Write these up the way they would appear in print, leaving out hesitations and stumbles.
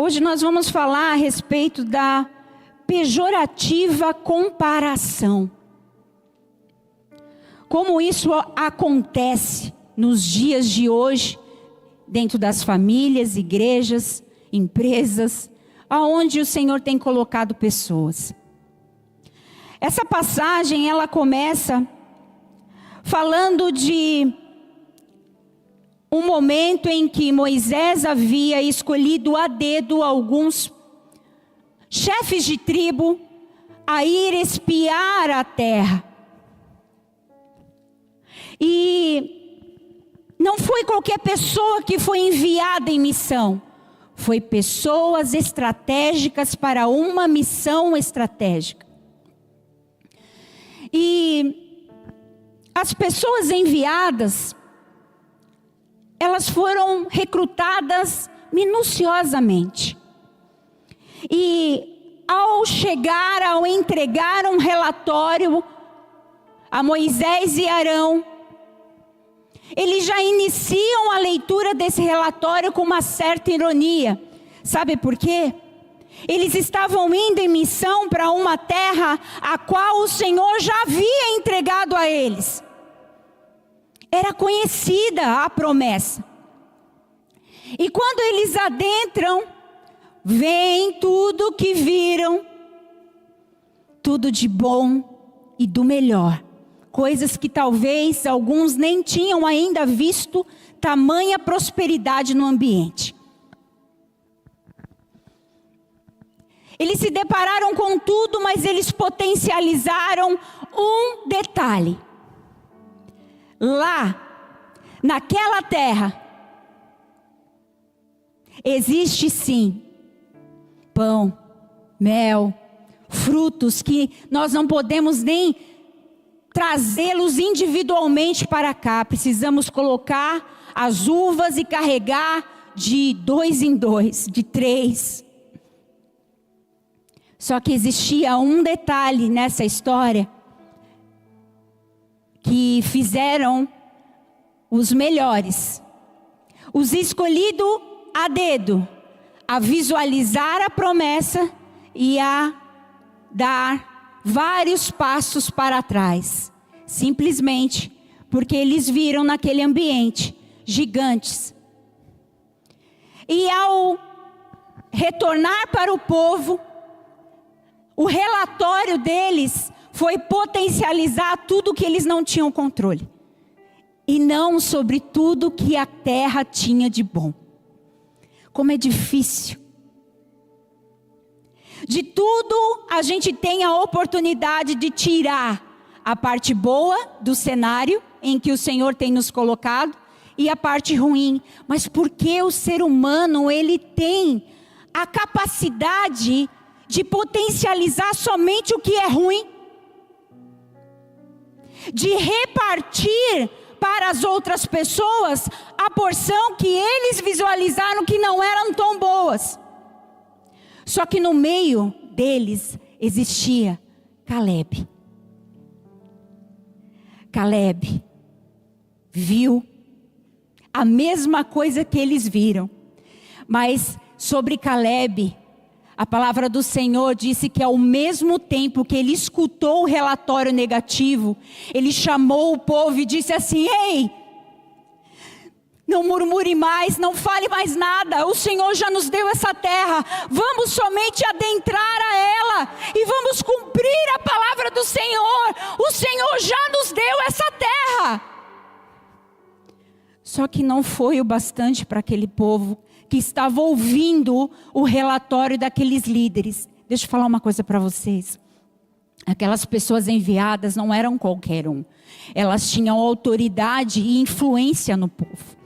Hoje nós vamos falar a respeito da pejorativa comparação. Como isso acontece nos dias de hoje, dentro das famílias, igrejas, empresas, aonde o Senhor tem colocado pessoas. Essa passagem, ela começa falando de um momento em que Moisés havia escolhido a dedo alguns chefes de tribo a ir espiar a terra. E não foi qualquer pessoa que foi enviada em missão. Foi pessoas estratégicas para uma missão estratégica. E as pessoas enviadas, elas foram recrutadas minuciosamente. E ao entregar um relatório a Moisés e Arão, eles já iniciam a leitura desse relatório com uma certa ironia. Sabe por quê? Eles estavam indo em missão para uma terra a qual o Senhor já havia entregado a eles. Era conhecida a promessa. E quando eles adentram, veem tudo o que viram, tudo de bom e do melhor. Coisas que talvez alguns nem tinham ainda visto, tamanha prosperidade no ambiente. Eles se depararam com tudo, mas eles potencializaram um detalhe. Lá, naquela terra, existe sim pão, mel, frutos que nós não podemos nem trazê-los individualmente para cá. Precisamos colocar as uvas e carregar de 2 em 2, de 3. Só que existia um detalhe nessa história que fizeram os melhores, os escolhidos a dedo, a visualizar a promessa e a dar vários passos para trás, simplesmente porque eles viram naquele ambiente gigantes. E ao retornar para o povo, o relatório deles foi potencializar tudo que eles não tinham controle. E não sobre tudo que a terra tinha de bom. Como é difícil. De tudo a gente tem a oportunidade de tirar a parte boa do cenário em que o Senhor tem nos colocado e a parte ruim. Mas porque o ser humano, ele tem a capacidade de potencializar somente o que é ruim, de repartir para as outras pessoas a porção que eles visualizaram que não eram tão boas. Só que no meio deles existia Caleb. Caleb viu a mesma coisa que eles viram, mas sobre Caleb, a palavra do Senhor disse que ao mesmo tempo que ele escutou o relatório negativo, ele chamou o povo e disse assim: ei, não murmure mais, não fale mais nada, o Senhor já nos deu essa terra, vamos somente adentrar a ela e vamos cumprir a palavra do Senhor, o Senhor já nos deu essa terra. Só que não foi o bastante para aquele povo que estava ouvindo o relatório daqueles líderes. Deixa eu falar uma coisa para vocês. Aquelas pessoas enviadas não eram qualquer um. Elas tinham autoridade e influência no povo.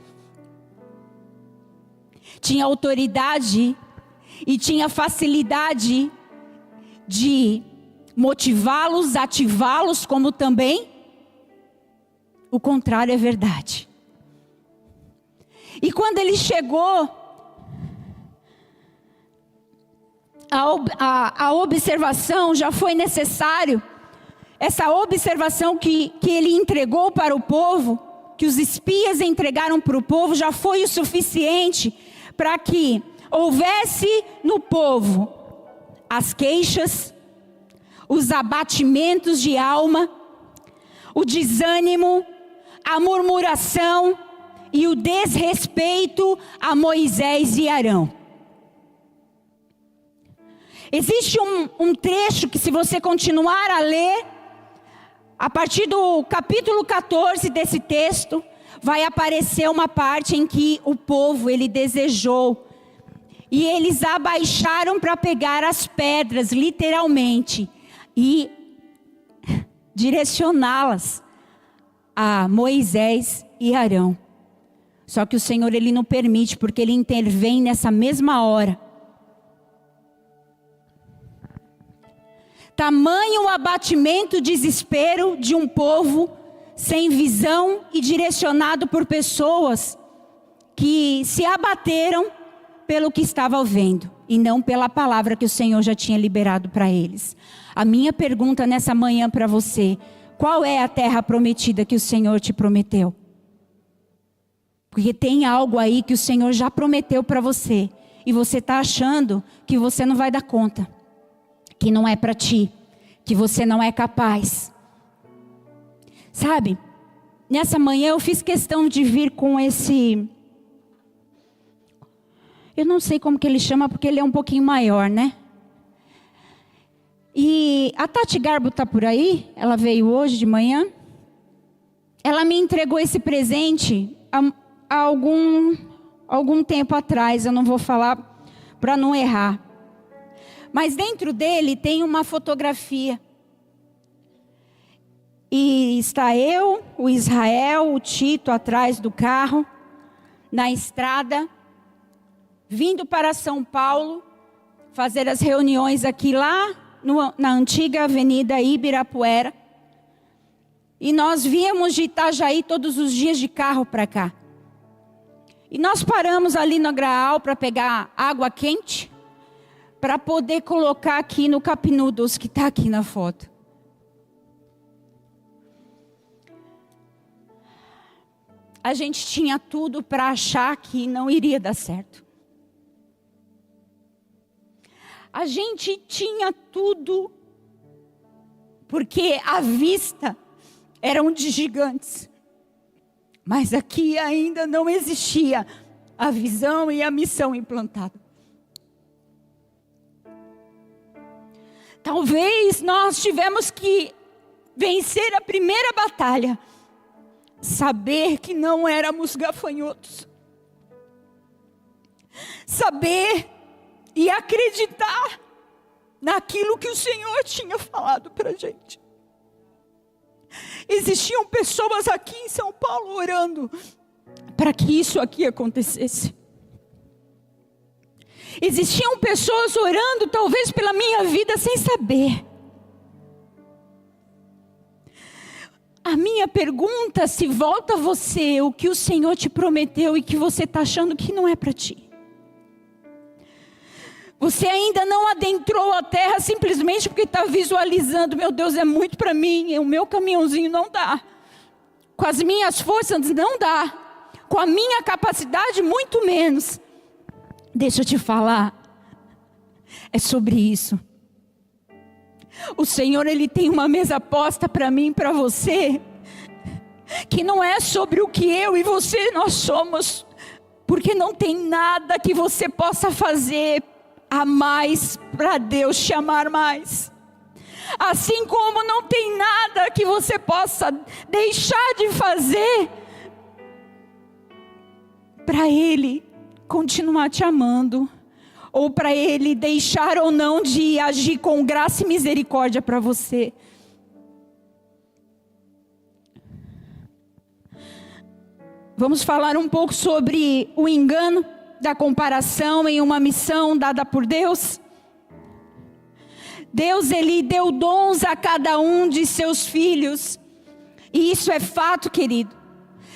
Tinha autoridade e tinha facilidade de motivá-los, ativá-los, como também o contrário é verdade. E quando ele chegou, a observação já foi necessário. Essa observação que ele entregou para o povo, que os espias entregaram para o povo, já foi o suficiente para que houvesse no povo as queixas, os abatimentos de alma, o desânimo, a murmuração e o desrespeito a Moisés e Arão. Existe um trecho que, se você continuar a ler, a partir do capítulo 14 desse texto, vai aparecer uma parte em que o povo, ele desejou, e eles abaixaram para pegar as pedras, literalmente, e direcioná-las a Moisés e Arão. Só que o Senhor, ele não permite, porque ele intervém nessa mesma hora. Tamanho o abatimento, o desespero de um povo sem visão e direcionado por pessoas que se abateram pelo que estavam vendo e não pela palavra que o Senhor já tinha liberado para eles. A minha pergunta nessa manhã para você: qual é a terra prometida que o Senhor te prometeu? Porque tem algo aí que o Senhor já prometeu para você e você está achando que você não vai dar conta, que não é para ti, que você não é capaz. Sabe, nessa manhã eu fiz questão de vir com esse... Eu não sei como que ele chama, porque ele é um pouquinho maior, né? E a Tati Garbo está por aí, ela veio hoje de manhã. Ela me entregou esse presente há algum tempo atrás, eu não vou falar para não errar. Mas dentro dele tem uma fotografia. E está eu, o Israel, o Tito atrás do carro, na estrada, vindo para São Paulo, fazer as reuniões aqui lá na antiga Avenida Ibirapuera. E nós viemos de Itajaí todos os dias de carro para cá. E nós paramos ali no Graal para pegar água quente, para poder colocar aqui no Cup Noodles, que está aqui na foto. A gente tinha tudo para achar que não iria dar certo. A gente tinha tudo, porque a vista eram de gigantes. Mas aqui ainda não existia a visão e a missão implantada. Talvez nós tivemos que vencer a primeira batalha. Saber que não éramos gafanhotos. Saber e acreditar naquilo que o Senhor tinha falado para a gente. Existiam pessoas aqui em São Paulo orando para que isso aqui acontecesse. Existiam pessoas orando talvez pela minha vida sem saber. A minha pergunta se volta a você, o que o Senhor te prometeu e que você está achando que não é para ti. Você ainda não adentrou a terra simplesmente porque está visualizando, meu Deus, é muito para mim, o meu caminhãozinho não dá. Com as minhas forças não dá. Com a minha capacidade muito menos. Deixa eu te falar, é sobre isso. O Senhor, Ele tem uma mesa posta para mim e para você, que não é sobre o que eu e você nós somos, porque não tem nada que você possa fazer a mais para Deus te amar mais. Assim como não tem nada que você possa deixar de fazer para Ele continuar te amando, ou para Ele deixar ou não de agir com graça e misericórdia para você. Vamos falar um pouco sobre o engano da comparação em uma missão dada por Deus. Deus, Ele deu dons a cada um de seus filhos. E isso é fato, querido.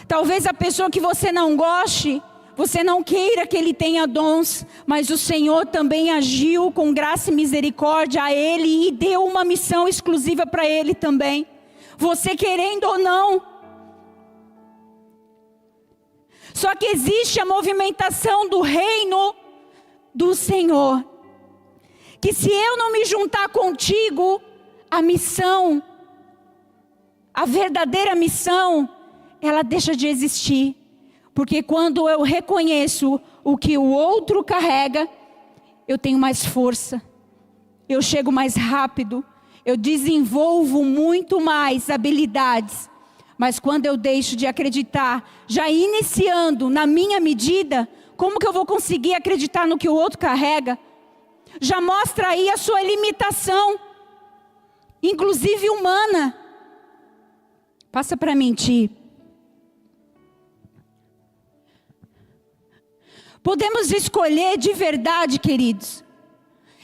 Talvez a pessoa que você não goste, você não queira que ele tenha dons, mas o Senhor também agiu com graça e misericórdia a ele e deu uma missão exclusiva para ele também. Você querendo ou não. Só que existe a movimentação do reino do Senhor. Que se eu não me juntar contigo, a missão, a verdadeira missão, ela deixa de existir. Porque quando eu reconheço o que o outro carrega, eu tenho mais força, eu chego mais rápido, eu desenvolvo muito mais habilidades. Mas quando eu deixo de acreditar, já iniciando na minha medida, como que eu vou conseguir acreditar no que o outro carrega? Já mostra aí a sua limitação, inclusive humana. Passa para mim, Ti. Podemos escolher de verdade, queridos,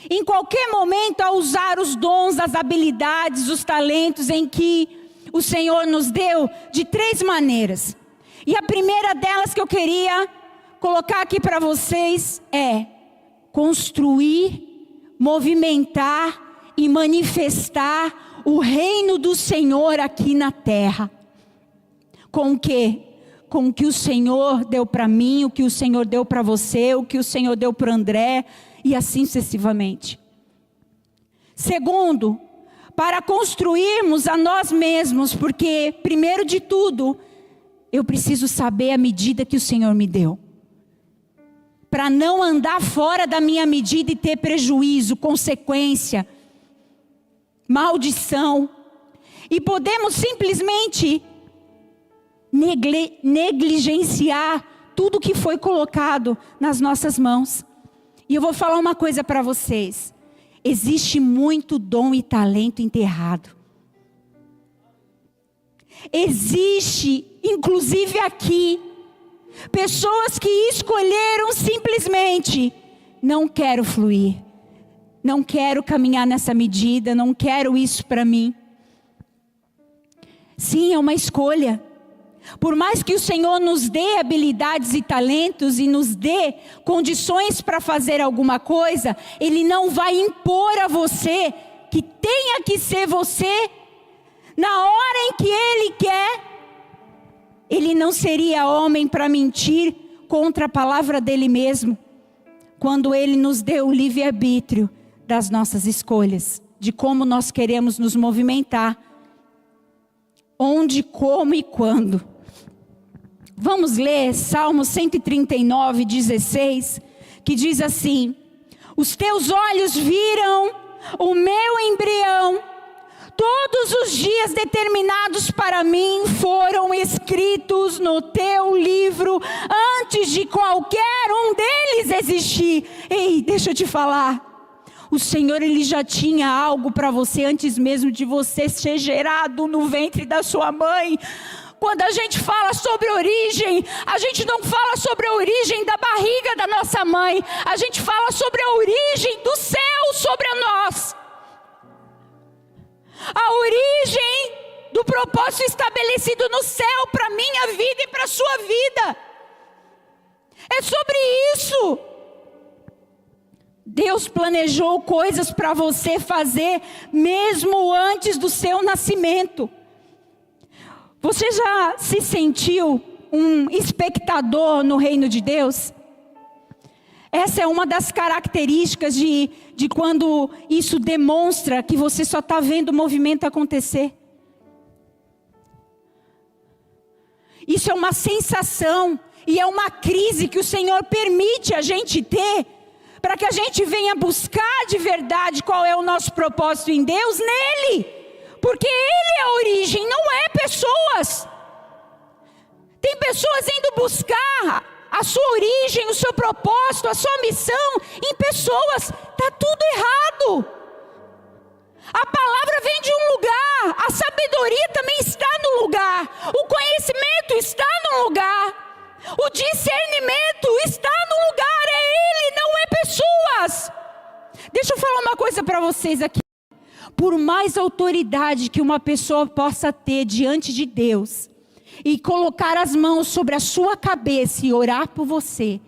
em qualquer momento, a usar os dons, as habilidades, os talentos em que o Senhor nos deu de 3 maneiras. E a primeira delas que eu queria colocar aqui para vocês é construir, movimentar e manifestar o reino do Senhor aqui na terra. Com o quê? Com o que o Senhor deu para mim, o que o Senhor deu para você, o que o Senhor deu para André, e assim sucessivamente. Segundo, para construirmos a nós mesmos, porque primeiro de tudo, eu preciso saber a medida que o Senhor me deu. Para não andar fora da minha medida e ter prejuízo, consequência, maldição. E podemos simplesmente negligenciar tudo que foi colocado nas nossas mãos. E eu vou falar uma coisa para vocês. Existe muito dom e talento enterrado. Existe, inclusive aqui, pessoas que escolheram simplesmente: não quero fluir, não quero caminhar nessa medida, não quero isso para mim. Sim, é uma escolha. Por mais que o Senhor nos dê habilidades e talentos e nos dê condições para fazer alguma coisa, Ele não vai impor a você que tenha que ser você na hora em que Ele quer. Ele não seria homem para mentir contra a palavra dele mesmo, quando Ele nos deu o livre-arbítrio das nossas escolhas, de como nós queremos nos movimentar, onde, como e quando. Vamos ler Salmo 139, 16, que diz assim: os teus olhos viram o meu embrião, todos os dias determinados para mim foram escritos no teu livro, antes de qualquer um deles existir. Ei, deixa eu te falar, o Senhor, Ele já tinha algo para você antes mesmo de você ser gerado no ventre da sua mãe. Quando a gente fala sobre origem, a gente não fala sobre a origem da barriga da nossa mãe. A gente fala sobre a origem do céu sobre nós. A origem do propósito estabelecido no céu para a minha vida e para a sua vida. É sobre isso. Deus planejou coisas para você fazer mesmo antes do seu nascimento. Você já se sentiu um espectador no reino de Deus? Essa é uma das características de quando isso demonstra que você só está vendo o movimento acontecer. Isso é uma sensação e é uma crise que o Senhor permite a gente ter, para que a gente venha buscar de verdade qual é o nosso propósito em Deus, nele. Porque Ele é a origem, não é pessoas. Tem pessoas indo buscar a sua origem, o seu propósito, a sua missão em pessoas. Está tudo errado. A palavra vem de um lugar, a sabedoria também está no lugar, o conhecimento está no lugar, o discernimento está no lugar, é Ele, não é pessoas. Deixa eu falar uma coisa para vocês aqui. Por mais autoridade que uma pessoa possa ter diante de Deus, e colocar as mãos sobre a sua cabeça e orar por você,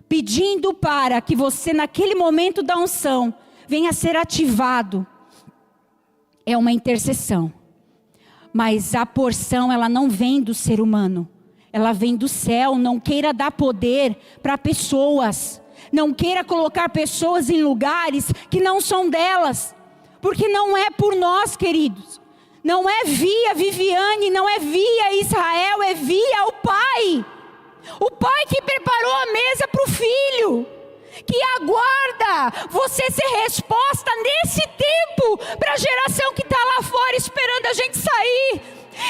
pedindo para que você naquele momento da unção venha a ser ativado, é uma intercessão. Mas a porção, ela não vem do ser humano, ela vem do céu. Não queira dar poder para pessoas. Não queira colocar pessoas em lugares que não são delas. Porque não é por nós, queridos. Não é via Viviane, não é via Israel, é via o Pai. O Pai que preparou a mesa para o Filho. Que aguarda você ser resposta nesse tempo para a geração que está lá fora esperando a gente sair.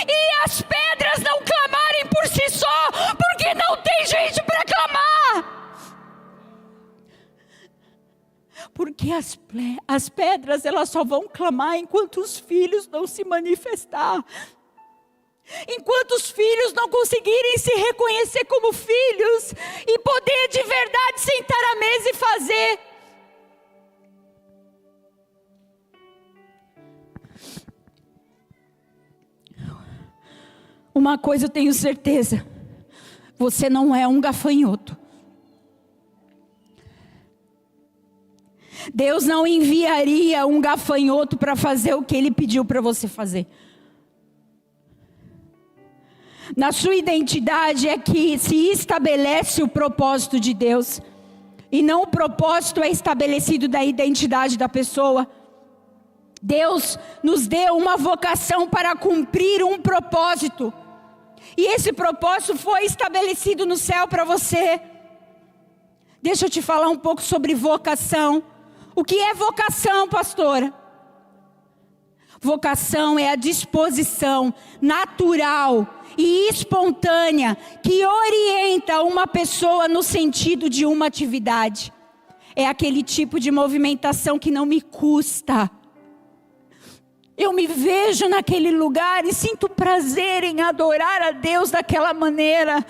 E as pedras não clamarem por si só, porque não tem gente para clamar. Porque as pedras elas só vão clamar enquanto os filhos não se manifestar. Enquanto os filhos não conseguirem se reconhecer como filhos e poder de verdade sentar à mesa e fazer. Uma coisa eu tenho certeza, você não é um gafanhoto. Deus não enviaria um gafanhoto para fazer o que Ele pediu para você fazer. Na sua identidade é que se estabelece o propósito de Deus. E não o propósito é estabelecido da identidade da pessoa. Deus nos deu uma vocação para cumprir um propósito. E esse propósito foi estabelecido no céu para você. Deixa eu te falar um pouco sobre vocação. O que é vocação, pastora? Vocação é a disposição natural e espontânea que orienta uma pessoa no sentido de uma atividade. É aquele tipo de movimentação que não me custa. Eu me vejo naquele lugar e sinto prazer em adorar a Deus daquela maneira.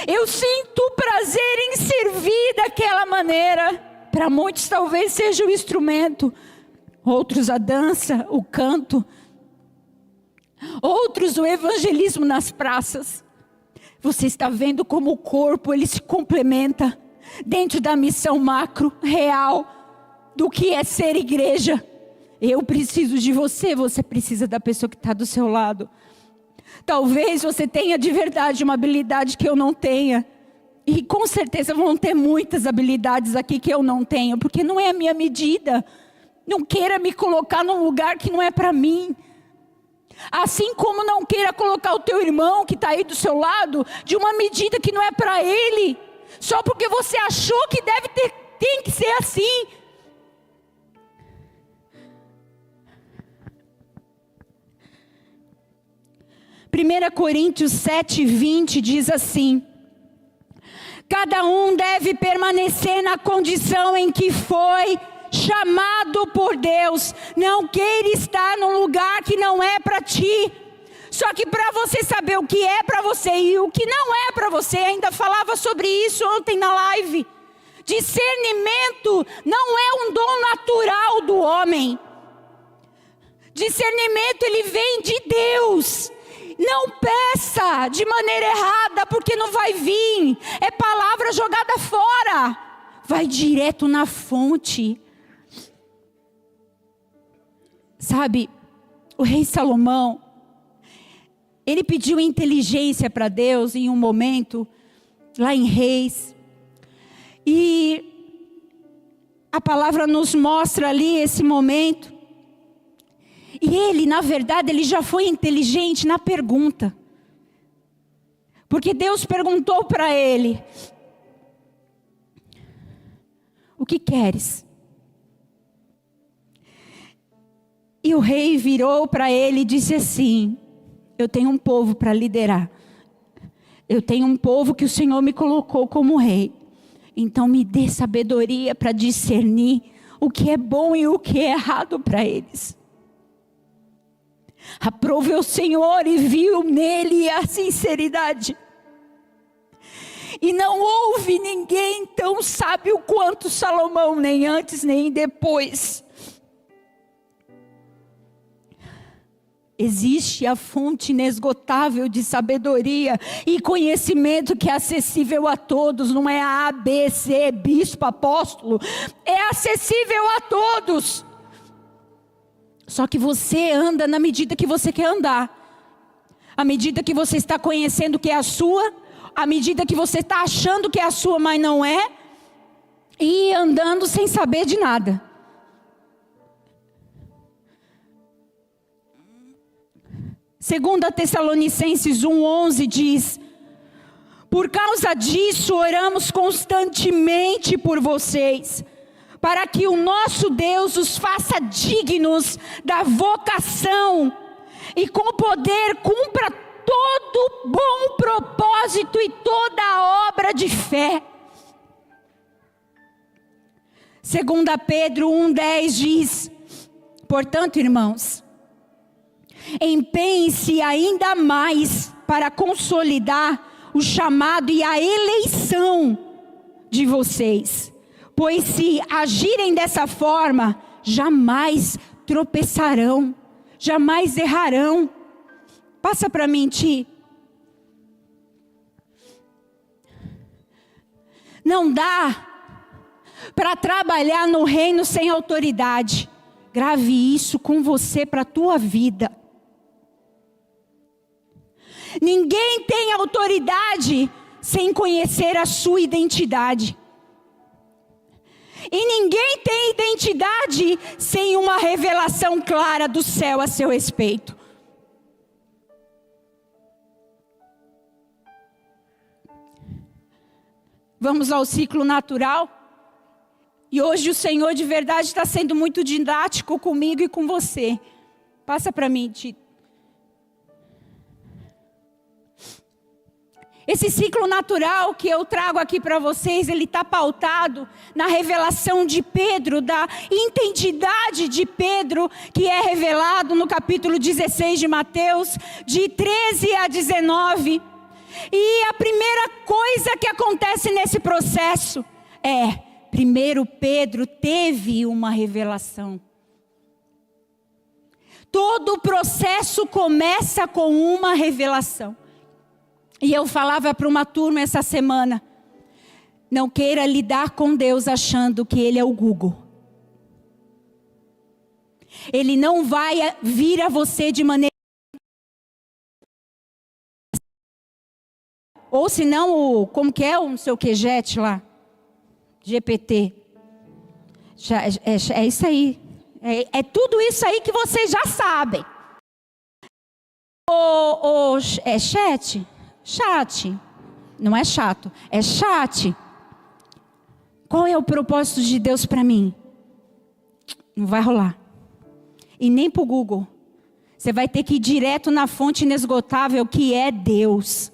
Eu sinto prazer em servir daquela maneira. Para muitos talvez seja o instrumento, outros a dança, o canto, outros o evangelismo nas praças. Você está vendo como o corpo ele se complementa dentro da missão macro, real, do que é ser igreja. Eu preciso de você, você precisa da pessoa que está do seu lado. Talvez você tenha de verdade uma habilidade que eu não tenha. E com certeza vão ter muitas habilidades aqui que eu não tenho, porque não é a minha medida. Não queira me colocar num lugar que não é para mim. Assim como não queira colocar o teu irmão que está aí do seu lado de uma medida que não é para ele. Só porque você achou que tem que ser assim. 1 Coríntios 7:20 diz assim: cada um deve permanecer na condição em que foi chamado por Deus. Não queira estar num lugar que não é para ti. Só que para você saber o que é para você e o que não é para você, ainda falava sobre isso ontem na live. Discernimento não é um dom natural do homem. Discernimento ele vem de Deus. Não peça de maneira errada, porque não vai vir. É palavra jogada fora. Vai direto na fonte. Sabe, o rei Salomão, ele pediu inteligência para Deus em um momento, lá em Reis. E a palavra nos mostra ali esse momento. E ele, na verdade, ele já foi inteligente na pergunta. Porque Deus perguntou para ele: o que queres? E o rei virou para ele e disse assim: eu tenho um povo para liderar. Eu tenho um povo que o Senhor me colocou como rei. Então me dê sabedoria para discernir o que é bom e o que é errado para eles. Aprove o Senhor e viu nele a sinceridade. E não houve ninguém tão sábio quanto Salomão, nem antes nem depois. Existe a fonte inesgotável de sabedoria e conhecimento que é acessível a todos. Não é A, B, C, bispo, apóstolo. É acessível a todos. Só que você anda na medida que você quer andar. À medida que você está conhecendo que é a sua. À medida que você está achando que é a sua, mas não é. andando sem saber de nada. Segunda Tessalonicenses 1:11 diz: por causa disso oramos constantemente por vocês, para que o nosso Deus os faça dignos da vocação e com poder cumpra todo bom propósito e toda a obra de fé. Segunda Pedro 1:10 diz: portanto, irmãos, empenhem-se ainda mais para consolidar o chamado e a eleição de vocês, pois se agirem dessa forma, jamais tropeçarão, jamais errarão. Passa para mim, Ti. Não dá para trabalhar no reino sem autoridade. Grave isso com você para a tua vida. Ninguém tem autoridade sem conhecer a sua identidade. E ninguém tem identidade sem uma revelação clara do céu a seu respeito. Vamos ao ciclo natural. E hoje o Senhor de verdade está sendo muito didático comigo e com você. Passa para mim, Tito. Esse ciclo natural que eu trago aqui para vocês, ele está pautado na revelação de Pedro, da identidade de Pedro, que é revelado no capítulo 16 de Mateus, de 13 a 19. E a primeira coisa que acontece nesse processo é, primeiro Pedro teve uma revelação. Todo o processo começa com uma revelação. E eu falava para uma turma essa semana: não queira lidar com Deus achando que Ele é o Google. Ele não vai vir a você de maneira... Ou se não, como que é o não sei o que, JET lá? GPT. É isso aí. É tudo isso aí que vocês já sabem. É chat? Chat, não é chato, é chat. Qual é o propósito de Deus para mim? Não vai rolar. E nem para o Google. Você vai ter que ir direto na fonte inesgotável que é Deus.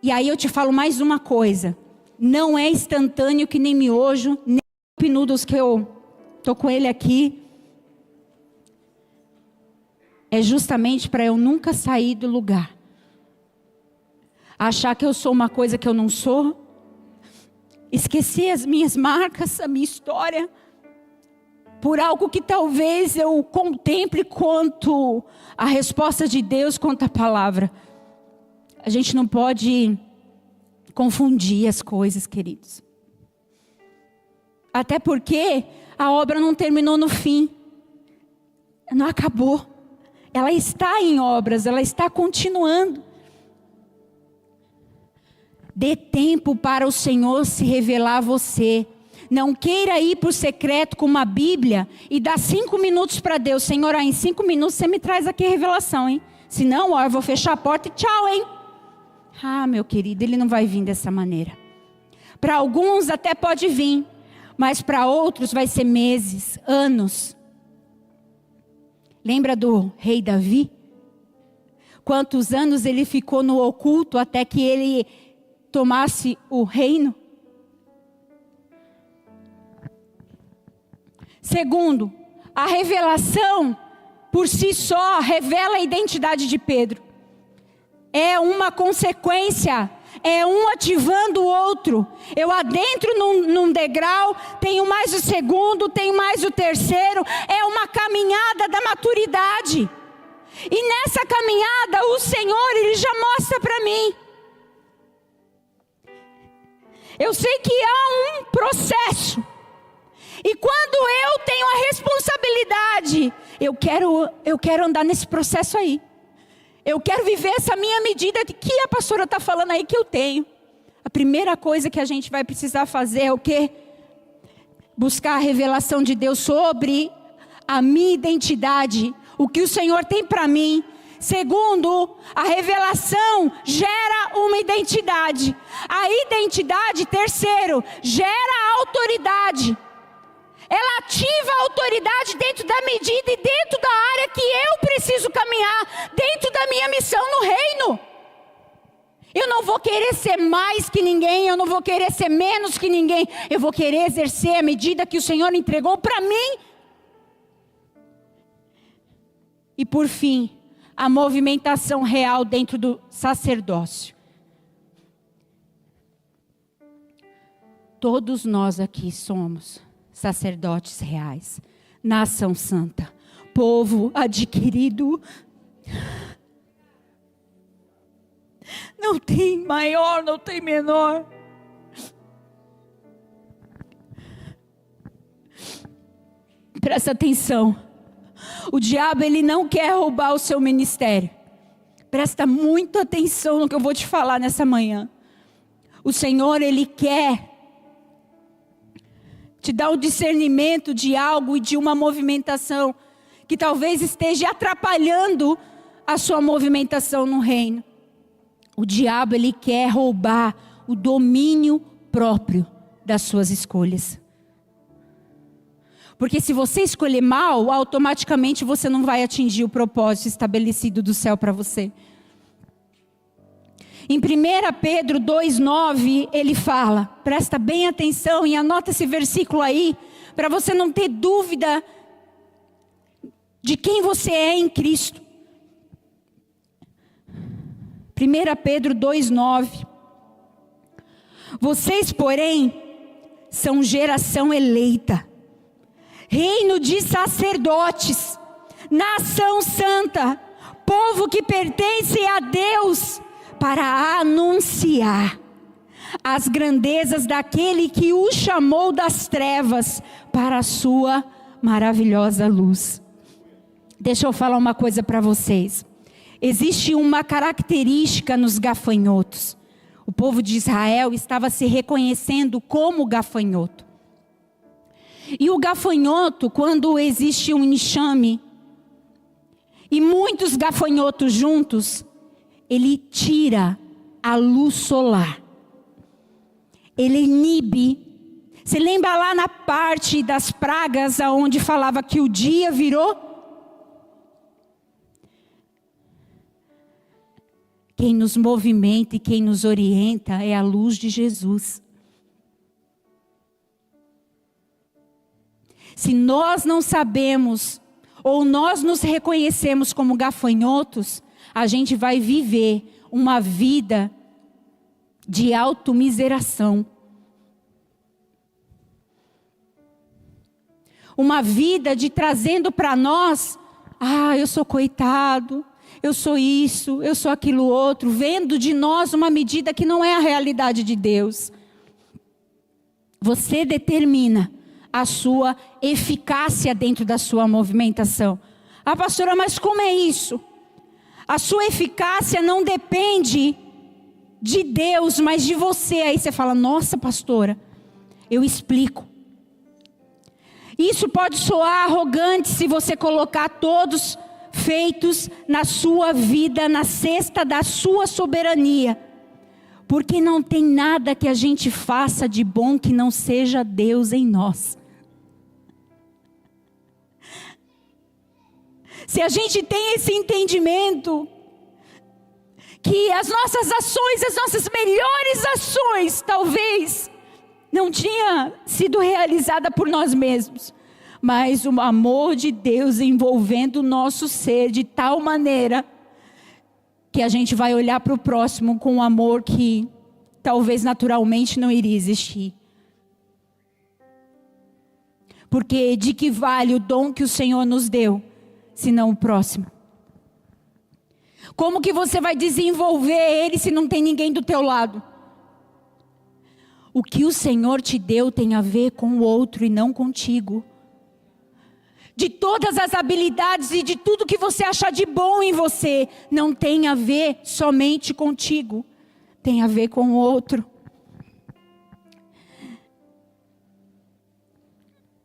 E aí eu te falo mais uma coisa. Não é instantâneo que nem miojo, nem pinudos que eu tô com ele aqui. É justamente para eu nunca sair do lugar. Achar que eu sou uma coisa que eu não sou. Esquecer as minhas marcas, a minha história. Por algo que talvez eu contemple quanto a resposta de Deus, quanto a palavra. A gente não pode confundir as coisas, queridos. Até porque a obra não terminou no fim. Não acabou. Ela está em obras, ela está continuando. Dê tempo para o Senhor se revelar a você. Não queira ir para o secreto com uma Bíblia e dar 5 minutos para Deus. Senhor, em 5 minutos você me traz aqui a revelação, hein? Senão, eu vou fechar a porta e tchau, hein? Ah, meu querido, Ele não vai vir dessa maneira. Para alguns até pode vir, mas para outros vai ser meses, anos. Lembra do rei Davi? Quantos anos ele ficou no oculto até que ele tomasse o reino? Segundo, a revelação por si só revela a identidade de Pedro. É uma consequência, é um ativando o outro. Eu adentro num degrau, tenho mais o segundo, tenho mais o terceiro. É uma caminhada da maturidade. E nessa caminhada o Senhor, Ele já mostra para mim. Eu sei que há um processo. E quando eu tenho a responsabilidade, eu quero andar nesse processo aí. Eu quero viver essa minha medida de que a pastora está falando aí que eu tenho. A primeira coisa que a gente vai precisar fazer é o quê? buscar a revelação de Deus sobre a minha identidade, o que o Senhor tem para mim. Segundo, a revelação gera uma identidade. A identidade, terceiro, gera autoridade. Ela ativa a autoridade dentro da medida e dentro da área que eu preciso caminhar, dentro da minha missão no reino. Eu não vou querer ser mais que ninguém, eu não vou querer ser menos que ninguém. Eu vou querer exercer a medida que o Senhor entregou para mim. E por fim, a movimentação real dentro do sacerdócio. Todos nós aqui somos sacerdotes reais, nação santa, povo adquirido. Não tem maior, não tem menor. Presta atenção. O diabo, ele não quer roubar o seu ministério. Presta muita atenção no que eu vou te falar nessa manhã. O Senhor, ele quer te dar o discernimento de algo e de uma movimentação que talvez esteja atrapalhando a sua movimentação no reino. O diabo, ele quer roubar o domínio próprio das suas escolhas. Porque se você escolher mal, automaticamente você não vai atingir o propósito estabelecido do céu para você. Em 1 Pedro 2,9, ele fala, presta bem atenção e anota esse versículo aí, para você não ter dúvida de quem você é em Cristo. 1 Pedro 2,9. Vocês, porém, são geração eleita, reino de sacerdotes, nação santa, povo que pertence a Deus, para anunciar as grandezas daquele que o chamou das trevas para a sua maravilhosa luz. Deixa eu falar uma coisa para vocês. Existe uma característica nos gafanhotos. O povo de Israel estava se reconhecendo como gafanhoto. E o gafanhoto, quando existe um enxame e muitos gafanhotos juntos, ele tira a luz solar. Ele inibe. Você lembra lá na parte das pragas, onde falava que o dia virou? Quem nos movimenta e quem nos orienta é a luz de Jesus. Se nós não sabemos, ou nós nos reconhecemos como gafanhotos, a gente vai viver uma vida de automiseração. Uma vida de trazendo para nós, eu sou coitado, eu sou isso, eu sou aquilo outro, vendo de nós uma medida que não é a realidade de Deus. Você determina a sua eficácia dentro da sua movimentação. Pastora, mas como é isso? A sua eficácia não depende de Deus, mas de você. Aí você fala, nossa pastora, eu explico. Isso pode soar arrogante se você colocar todos feitos na sua vida, na cesta da sua soberania. Porque não tem nada que a gente faça de bom que não seja Deus em nós. Se a gente tem esse entendimento, que as nossas ações, as nossas melhores ações, talvez não tinha sido realizada por nós mesmos, mas o amor de Deus envolvendo o nosso ser de tal maneira que a gente vai olhar para o próximo com um amor que talvez naturalmente não iria existir. Porque de que vale o dom que o Senhor nos deu, senão o próximo? Como que você vai desenvolver ele se não tem ninguém do teu lado? O que o Senhor te deu tem a ver com o outro e não contigo. De todas as habilidades e de tudo que você achar de bom em você, não tem a ver somente contigo, tem a ver com o outro.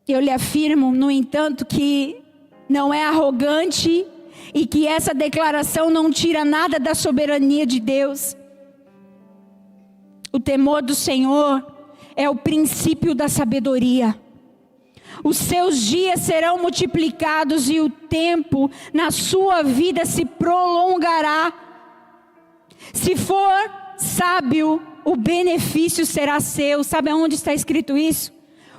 Eu lhe afirmo, no entanto, que não é arrogante e que essa declaração não tira nada da soberania de Deus. O temor do Senhor é o princípio da sabedoria. Os seus dias serão multiplicados e o tempo na sua vida se prolongará. Se for sábio, o benefício será seu. Sabe aonde está escrito isso?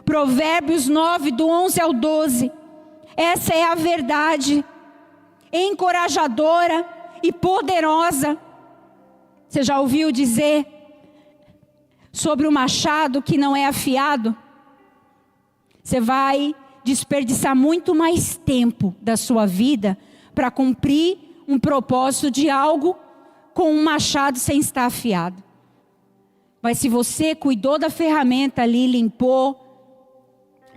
Provérbios 9, do 11 ao 12. Essa é a verdade, encorajadora e poderosa. Você já ouviu dizer sobre o machado que não é afiado? Você vai desperdiçar muito mais tempo da sua vida para cumprir um propósito de algo com um machado sem estar afiado. Mas se você cuidou da ferramenta ali, limpou,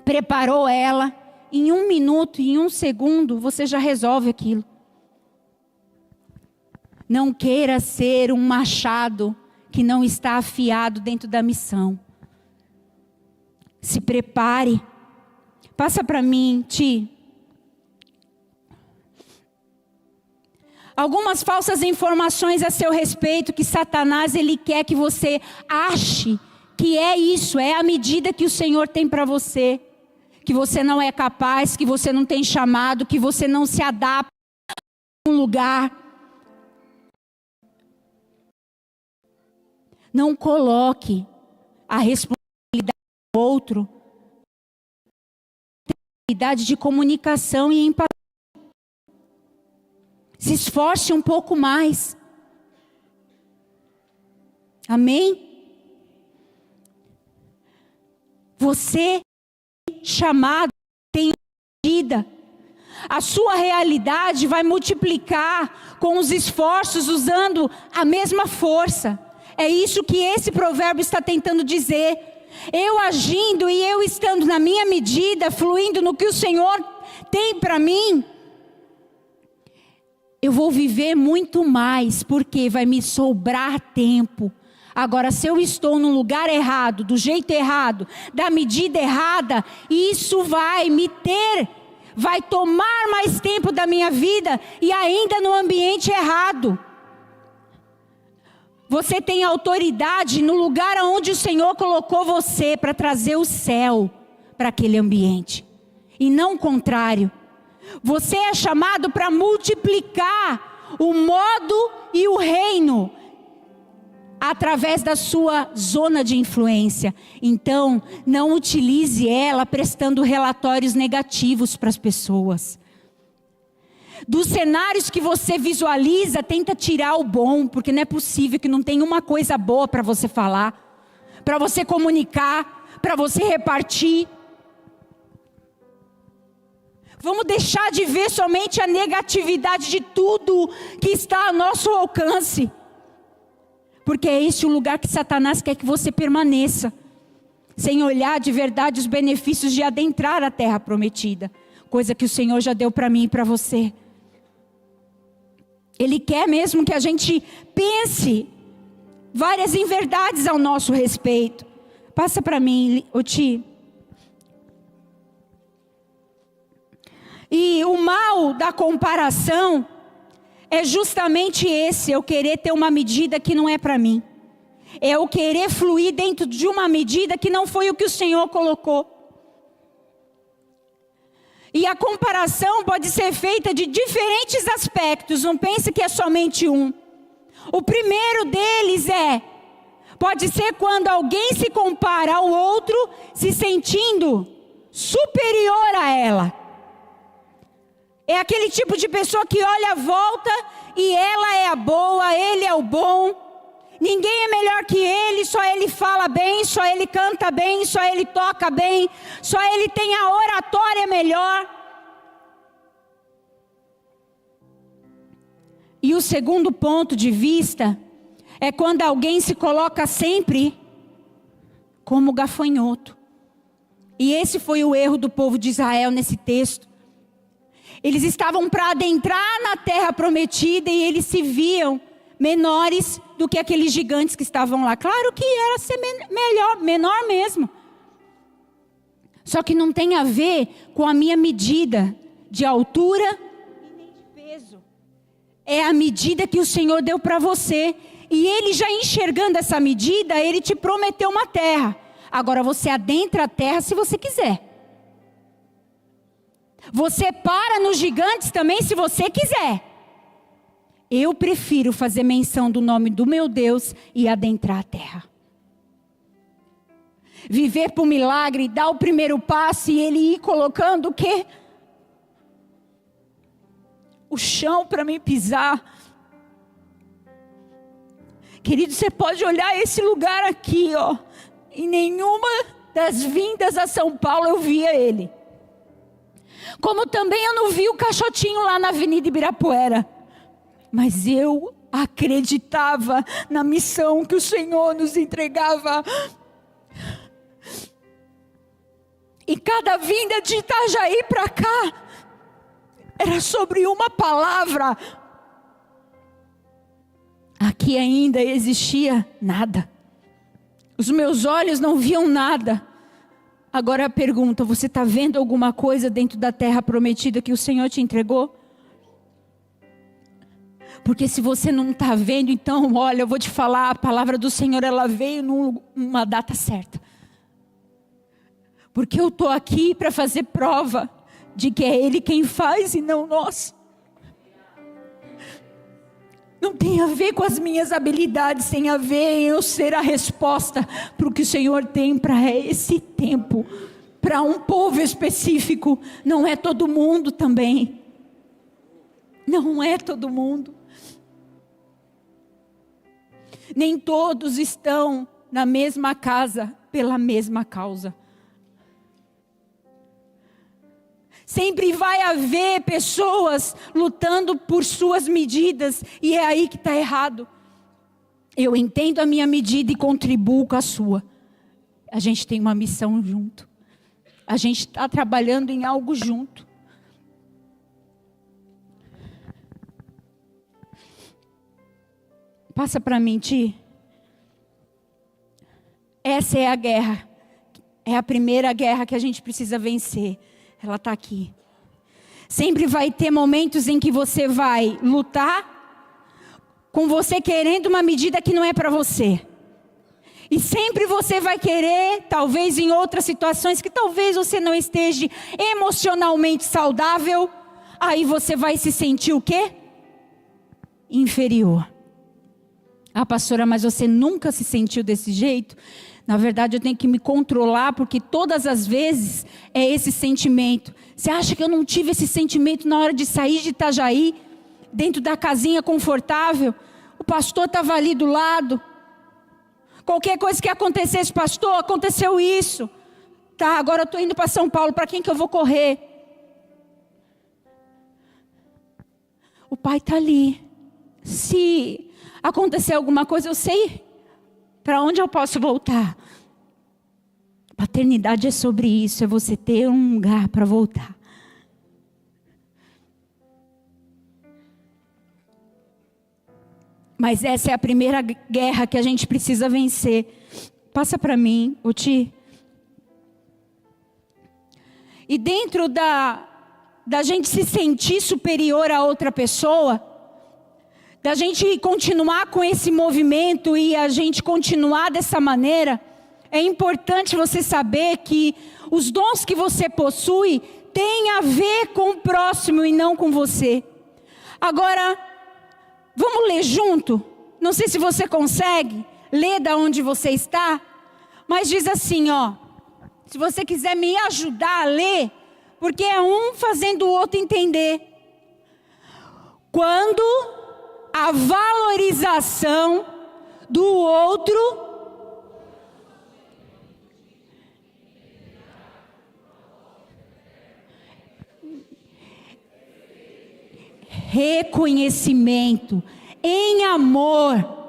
preparou ela, em 1 minuto, em 1 segundo, você já resolve aquilo. Não queira ser um machado que não está afiado dentro da missão. Se prepare. Passa para mim, Ti. Algumas falsas informações a seu respeito que Satanás ele quer que você ache que é isso, é a medida que o Senhor tem para você. Que você não é capaz, que você não tem chamado, que você não se adapta a um lugar. Não coloque a responsabilidade do outro. Habilidade de comunicação e empatia. Se esforce um pouco mais. Amém? Você chamado tem medida. A sua realidade vai multiplicar com os esforços usando a mesma força. É isso que esse provérbio está tentando dizer. Eu agindo e eu estando na minha medida, fluindo no que o Senhor tem para mim, eu vou viver muito mais, porque vai me sobrar tempo. Agora, se eu estou no lugar errado, do jeito errado, da medida errada, isso vai tomar mais tempo da minha vida e ainda no ambiente errado. Você tem autoridade no lugar onde o Senhor colocou você para trazer o céu para aquele ambiente. E não o contrário. Você é chamado para multiplicar o modo e o reino através da sua zona de influência. Então, não utilize ela prestando relatórios negativos para as pessoas. Dos cenários que você visualiza, tenta tirar o bom, porque não é possível que não tenha uma coisa boa para você falar, para você comunicar, para você repartir. Vamos deixar de ver somente a negatividade de tudo que está ao nosso alcance. Porque é esse o lugar que Satanás quer que você permaneça. Sem olhar de verdade os benefícios de adentrar a terra prometida. Coisa que o Senhor já deu para mim e para você. Ele quer mesmo que a gente pense várias inverdades ao nosso respeito. Passa para mim, Oti. E o mal da comparação é justamente esse, eu querer ter uma medida que não é para mim. É eu querer fluir dentro de uma medida que não foi o que o Senhor colocou. E a comparação pode ser feita de diferentes aspectos, não pense que é somente um. O primeiro deles pode ser quando alguém se compara ao outro, se sentindo superior a ela. É aquele tipo de pessoa que olha a volta e ela é a boa, ele é o bom. Ninguém é melhor que ele, só ele fala bem, só ele canta bem, só ele toca bem, só ele tem a oratória melhor. E o segundo ponto de vista é quando alguém se coloca sempre como gafanhoto. E esse foi o erro do povo de Israel nesse texto. Eles estavam para adentrar na terra prometida e eles se viam menores do que aqueles gigantes que estavam lá. Claro que era ser menor mesmo. Só que não tem a ver com a minha medida de altura e nem de peso. É a medida que o Senhor deu para você. E Ele já enxergando essa medida, Ele te prometeu uma terra. Agora você adentra a terra se você quiser. Você para nos gigantes também se você quiser. Eu prefiro fazer menção do nome do meu Deus e adentrar a terra. Viver por milagre, dar o primeiro passo e Ele ir colocando o quê? O chão para me pisar. Querido, você pode olhar esse lugar aqui, ó. Em nenhuma das vindas a São Paulo eu via Ele. Como também eu não vi o caixotinho lá na Avenida Ibirapuera. Mas eu acreditava na missão que o Senhor nos entregava. E cada vinda de Itajaí para cá era sobre uma palavra. Aqui ainda existia nada. Os meus olhos não viam nada. Agora a pergunta, você está vendo alguma coisa dentro da terra prometida que o Senhor te entregou? Porque se você não está vendo, então olha, eu vou te falar, a palavra do Senhor ela veio numa data certa. Porque eu estou aqui para fazer prova de que é Ele quem faz e não nós. Não tem a ver com as minhas habilidades, tem a ver em eu ser a resposta para o que o Senhor tem para esse tempo. Para um povo específico, não é todo mundo também. Não é todo mundo. Nem todos estão na mesma casa pela mesma causa. Sempre vai haver pessoas lutando por suas medidas. E é aí que está errado. Eu entendo a minha medida e contribuo com a sua. A gente tem uma missão junto. A gente está trabalhando em algo junto. Passa para mim, Ti. Essa é a guerra. É a primeira guerra que a gente precisa vencer. Ela está aqui. Sempre vai ter momentos em que você vai lutar com você querendo uma medida que não é para você. E sempre você vai querer, talvez em outras situações que talvez você não esteja emocionalmente saudável, aí você vai se sentir o quê? Inferior. Ah, pastora, mas você nunca se sentiu desse jeito? Na verdade, eu tenho que me controlar, porque todas as vezes é esse sentimento. Você acha que eu não tive esse sentimento na hora de sair de Itajaí, dentro da casinha confortável? O pastor estava ali do lado. Qualquer coisa que acontecesse, pastor, aconteceu isso. Tá, agora eu estou indo para São Paulo, para quem que eu vou correr? O pai está ali. Se acontecer alguma coisa, eu sei para onde eu posso voltar. Paternidade é sobre isso, é você ter um lugar para voltar. Mas essa é a primeira guerra que a gente precisa vencer. Passa para mim, Ti. E dentro da gente se sentir superior a outra pessoa, da gente continuar com esse movimento e a gente continuar dessa maneira, é importante você saber que os dons que você possui têm a ver com o próximo e não com você. Agora, vamos ler junto? Não sei se você consegue ler da onde você está, mas diz assim, ó. Se você quiser me ajudar a ler, porque é um fazendo o outro entender. Quando a valorização do outro reconhecimento em amor.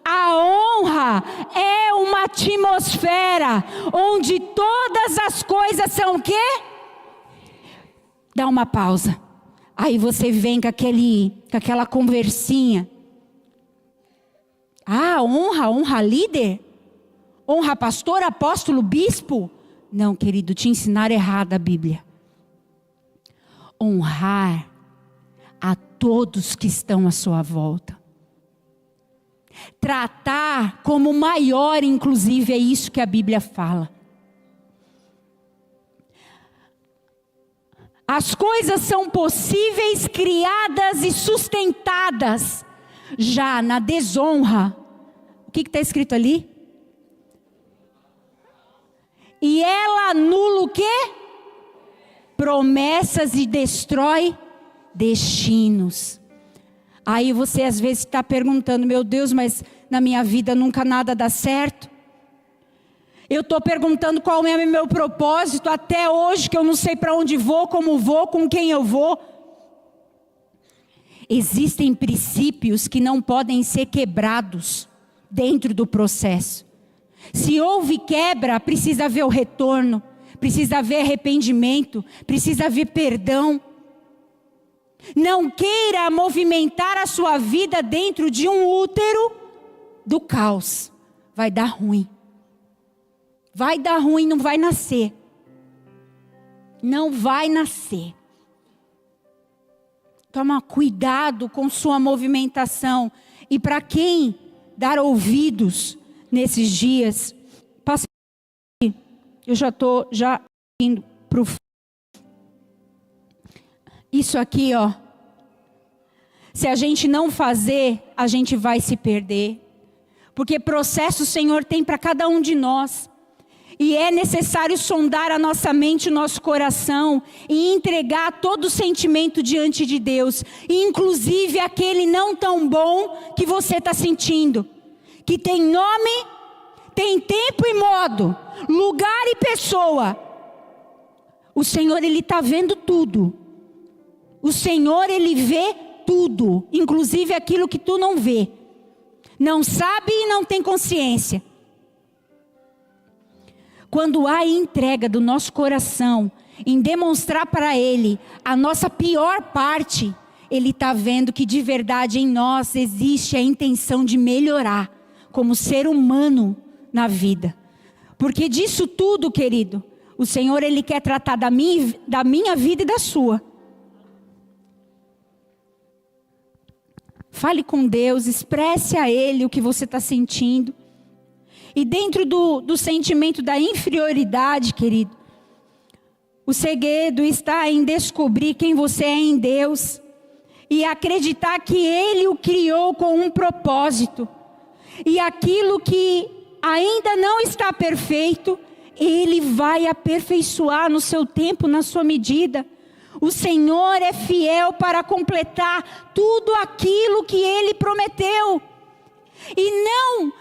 A honra é uma atmosfera onde todas as coisas são o quê? Dá uma pausa. Aí você vem com aquela conversinha. Ah, honra líder? Honra pastor, apóstolo, bispo? Não, querido, te ensinaram errado a Bíblia. Honrar a todos que estão à sua volta. Tratar como maior, inclusive, é isso que a Bíblia fala. As coisas são possíveis, criadas e sustentadas. Já na desonra, o que está escrito ali? E ela anula o quê? Promessas e destrói destinos. Aí você às vezes está perguntando, meu Deus, mas na minha vida nunca nada dá certo. Eu estou perguntando qual é o meu propósito até hoje, que eu não sei para onde vou, como vou, com quem eu vou. Existem princípios que não podem ser quebrados dentro do processo. Se houve quebra, precisa haver o retorno, precisa haver arrependimento, precisa haver perdão. Não queira movimentar a sua vida dentro de um útero do caos. Vai dar ruim. Vai dar ruim, não vai nascer. Não vai nascer. Toma cuidado com sua movimentação. E para quem dar ouvidos nesses dias, passa aqui. Eu já estou indo para o fim. Isso aqui, ó. Se a gente não fazer, a gente vai se perder. Porque processo o Senhor tem para cada um de nós. E é necessário sondar a nossa mente, o nosso coração, e entregar todo o sentimento diante de Deus, inclusive aquele não tão bom que você está sentindo, que tem nome, tem tempo e modo, lugar e pessoa. O Senhor, Ele está vendo tudo. O Senhor, Ele vê tudo, inclusive aquilo que tu não vê, não sabe e não tem consciência. Quando há entrega do nosso coração em demonstrar para Ele a nossa pior parte, Ele está vendo que de verdade em nós existe a intenção de melhorar como ser humano na vida. Porque disso tudo, querido, o Senhor, Ele quer tratar da minha vida e da sua. Fale com Deus, expresse a Ele o que você está sentindo. E dentro do sentimento da inferioridade, querido, o segredo está em descobrir quem você é em Deus e acreditar que Ele o criou com um propósito. E aquilo que ainda não está perfeito, Ele vai aperfeiçoar no seu tempo, na sua medida. O Senhor é fiel para completar tudo aquilo que Ele prometeu. E não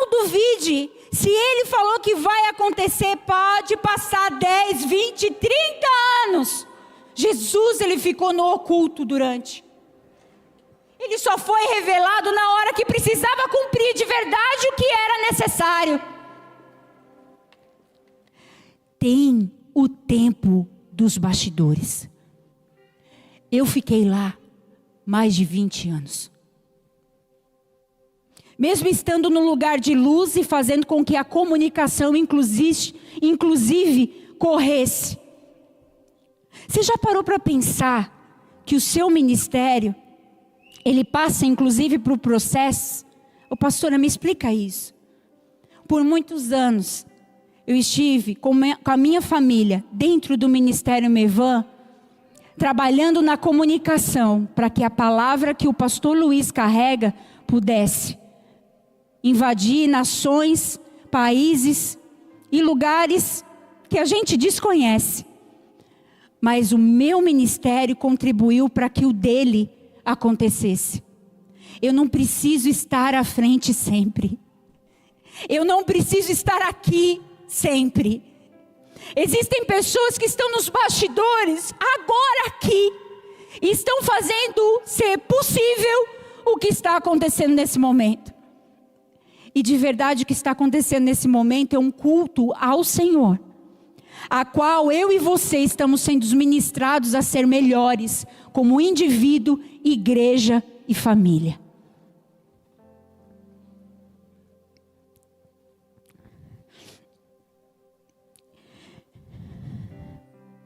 duvide, se Ele falou que vai acontecer, pode passar 10, 20, 30 anos. Jesus, Ele ficou no oculto durante. Ele só foi revelado na hora que precisava cumprir de verdade o que era necessário. Tem o tempo dos bastidores. Eu fiquei lá mais de 20 anos. Mesmo estando no lugar de luz e fazendo com que a comunicação inclusive corresse. Você já parou para pensar que o seu ministério, ele passa inclusive por processo? Ô pastora, me explica isso. Por muitos anos, eu estive com a minha família dentro do Ministério Mevan, trabalhando na comunicação, para que a palavra que o pastor Luiz carrega pudesse invadir nações, países e lugares que a gente desconhece. Mas o meu ministério contribuiu para que o dele acontecesse. Eu não preciso estar à frente sempre. Eu não preciso estar aqui sempre. Existem pessoas que estão nos bastidores, agora aqui, e estão fazendo ser possível o que está acontecendo nesse momento. E de verdade o que está acontecendo nesse momento é um culto ao Senhor, a qual eu e você estamos sendo ministrados a ser melhores, como indivíduo, igreja e família.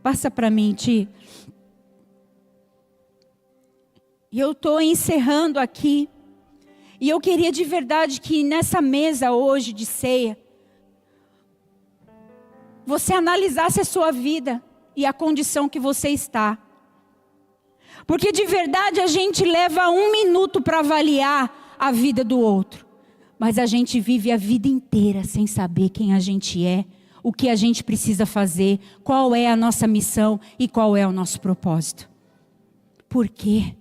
Passa para mim, Ti. E eu estou encerrando aqui. E eu queria de verdade que nessa mesa hoje de ceia, você analisasse a sua vida e a condição que você está. Porque de verdade a gente leva 1 minuto para avaliar a vida do outro. Mas a gente vive a vida inteira sem saber quem a gente é, o que a gente precisa fazer, qual é a nossa missão e qual é o nosso propósito. Por quê?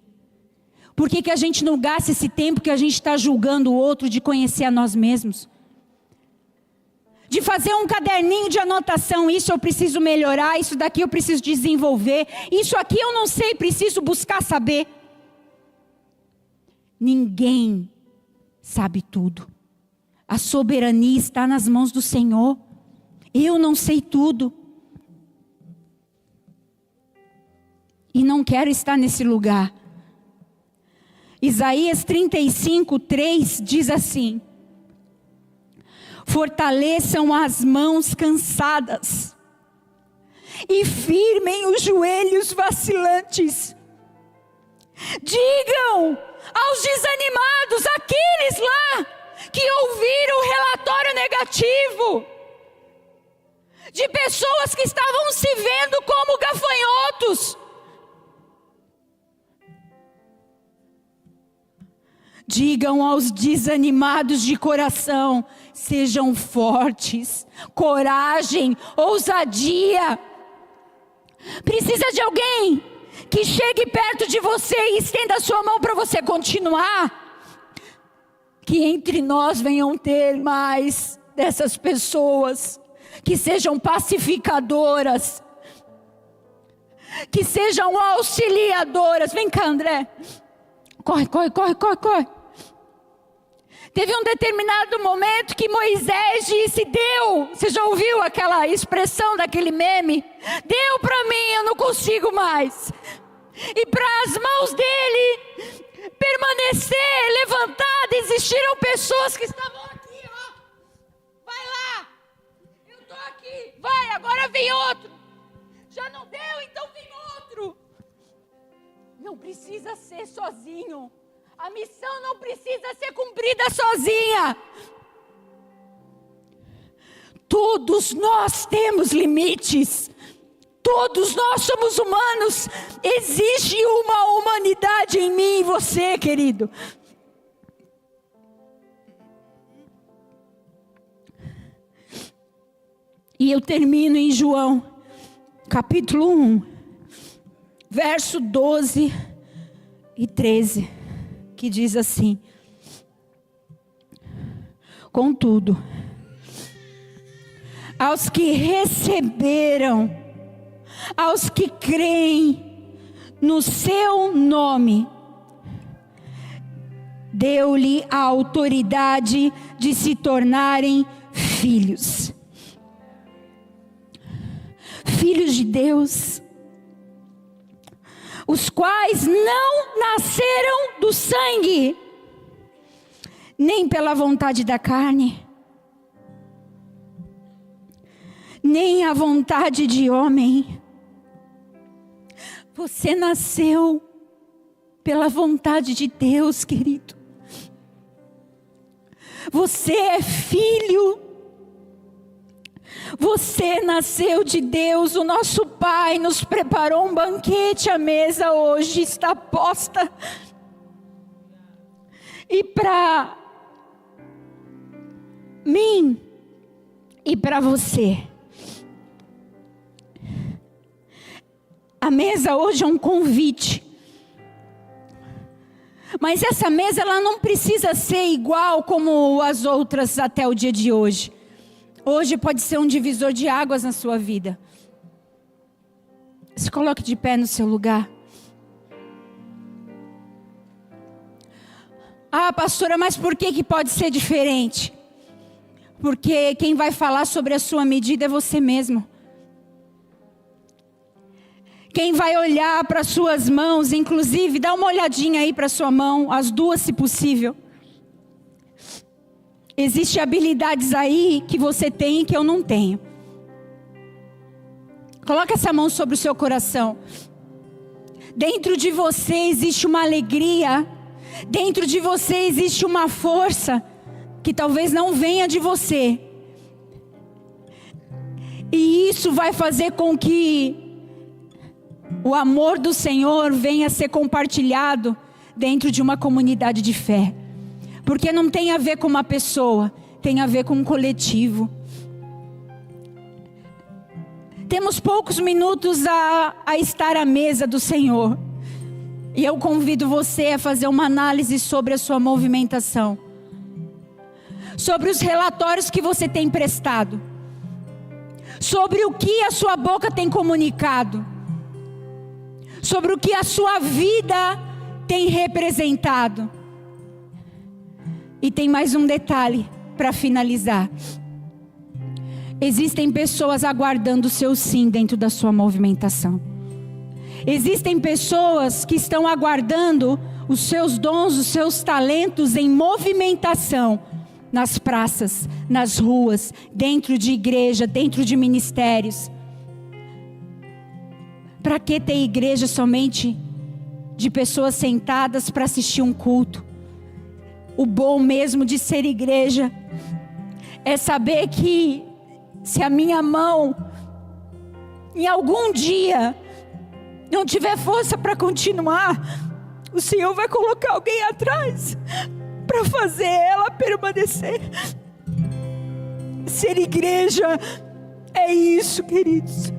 Por que a gente não gasta esse tempo que a gente está julgando o outro de conhecer a nós mesmos? De fazer um caderninho de anotação, isso eu preciso melhorar, isso daqui eu preciso desenvolver, isso aqui eu não sei, preciso buscar saber. Ninguém sabe tudo. A soberania está nas mãos do Senhor. Eu não sei tudo. E não quero estar nesse lugar. Isaías 35:3 diz assim: fortaleçam as mãos cansadas e firmem os joelhos vacilantes. Digam aos desanimados, aqueles lá que ouviram o relatório negativo, de pessoas que estavam se vendo como gafanhotos. Digam aos desanimados de coração, sejam fortes, coragem, ousadia. Precisa de alguém que chegue perto de você e estenda a sua mão para você continuar. Que entre nós venham ter mais dessas pessoas, que sejam pacificadoras, que sejam auxiliadoras. Vem cá, André. Corre. Teve um determinado momento que Moisés disse, deu. Você já ouviu aquela expressão daquele meme? Deu para mim, eu não consigo mais. E para as mãos dele permanecer levantada, existiram pessoas que estavam aqui, ó. Vai lá, eu estou aqui. Vai, agora vem outro. Já não deu, então vem outro. Não precisa ser sozinho. A missão não precisa ser cumprida sozinha. Todos nós temos limites. Todos nós somos humanos. Existe uma humanidade em mim e você, querido. E eu termino em João, capítulo 1, verso 12 e 13. Que diz assim: contudo, aos que receberam, aos que creem no seu nome, deu-lhe a autoridade de se tornarem filhos. Filhos de Deus, os quais não nasceram do sangue, nem pela vontade da carne, nem a vontade de homem. Você nasceu pela vontade de Deus, querido. Você é filho. Você nasceu de Deus. O nosso Pai nos preparou um banquete. A mesa hoje está posta. E para mim e para você, a mesa hoje é um convite. Mas essa mesa ela não precisa ser igual como as outras até o dia de hoje. Hoje pode ser um divisor de águas na sua vida. Se coloque de pé no seu lugar. Ah, pastora, mas por que pode ser diferente? Porque quem vai falar sobre a sua medida é você mesmo. Quem vai olhar para as suas mãos, inclusive, dá uma olhadinha aí para a sua mão, as duas se possível. Existem habilidades aí que você tem e que eu não tenho. Coloca essa mão sobre o seu coração. Dentro de você existe uma alegria. Dentro de você existe uma força que talvez não venha de você. E isso vai fazer com que o amor do Senhor venha a ser compartilhado dentro de uma comunidade de fé. Porque não tem a ver com uma pessoa, tem a ver com um coletivo. Temos poucos minutos a estar à mesa do Senhor. E eu convido você a fazer uma análise sobre a sua movimentação. Sobre os relatórios que você tem prestado. Sobre o que a sua boca tem comunicado. Sobre o que a sua vida tem representado. E tem mais um detalhe para finalizar. Existem pessoas aguardando o seu sim dentro da sua movimentação. Existem pessoas que estão aguardando os seus dons, os seus talentos em movimentação. Nas praças, nas ruas, dentro de igreja, dentro de ministérios. Para que ter igreja somente de pessoas sentadas para assistir um culto? O bom mesmo de ser igreja é saber que se a minha mão em algum dia não tiver força para continuar, o Senhor vai colocar alguém atrás para fazer ela permanecer. Ser igreja é isso, queridos.